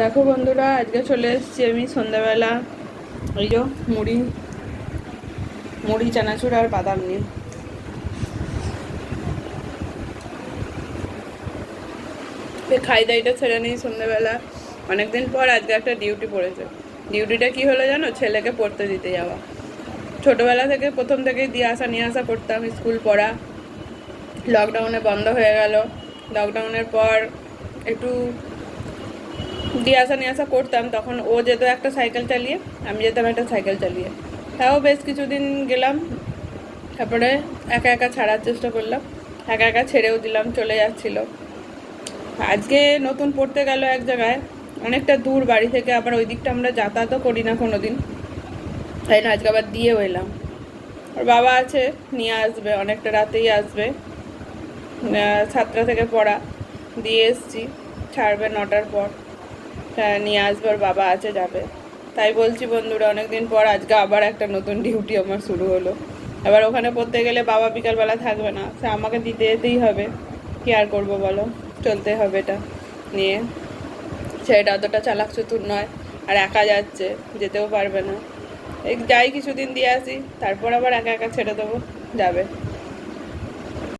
দেখো বন্ধুরা, আজকে চলে এসেছি আমি সন্ধ্যাবেলা ওই যে মুড়ি মুড়ি চানাচুর আর বাদাম নিয়ে। খাই দাইটা ছেড়ে নিই সন্ধ্যাবেলা। অনেকদিন পর আজকে একটা ডিউটি পড়েছে। ডিউটিটা কি হলো জানো? ছেলেকে পড়তে দিতে যাওয়া। ছোটোবেলা থেকে প্রথম থেকেই দিয়ে আসা নিয়ে আসা করতাম, স্কুল পড়া। লকডাউনে বন্ধ হয়ে গেল। লকডাউনের পর একটু দিয়ে আসা নিয়ে আসা করতাম, তখন ও যেত একটা সাইকেল চালিয়ে, আমি যেতাম একটা সাইকেল চালিয়ে। তাও বেশ কিছুদিন গেলাম, তারপরে একা একা ছাড়ার চেষ্টা করলাম, একা একা ছেড়েও দিলাম, চলে যাচ্ছিল। আজকে নতুন পড়তে গেল এক জায়গায়, অনেকটা দূর বাড়ি থেকে, আবার ওই দিকটা আমরা যাতায়াতও করি না কোনো দিন, তাই না আজকে আবার দিয়েও এলাম। আর বাবা আছে, নিয়ে আসবে, অনেকটা রাতেই আসবে। 7টা থেকে পড়া, দিয়ে এসছি, ছাড়বে 9টার পর। হ্যাঁ, নিয়ে আসবে, ওর বাবা আছে, যাবে। তাই বলছি বন্ধুরা, অনেকদিন পর আজকে আবার একটা নতুন ডিউটি আমার শুরু হলো। এবার ওখানে পড়তে গেলে বাবা বিকালবেলা থাকবে না, সে আমাকে দিতে যেতেই হবে। কি আর করবো বলো, চলতে হবে এটা নিয়ে। সেটা অতটা চালাক চতুর নয়, আর একা যাচ্ছে, যেতেও পারবে না। এই যাই কিছুদিন দিয়ে আসি, তারপর আবার একা একা ছেড়ে দেবো, যাবে।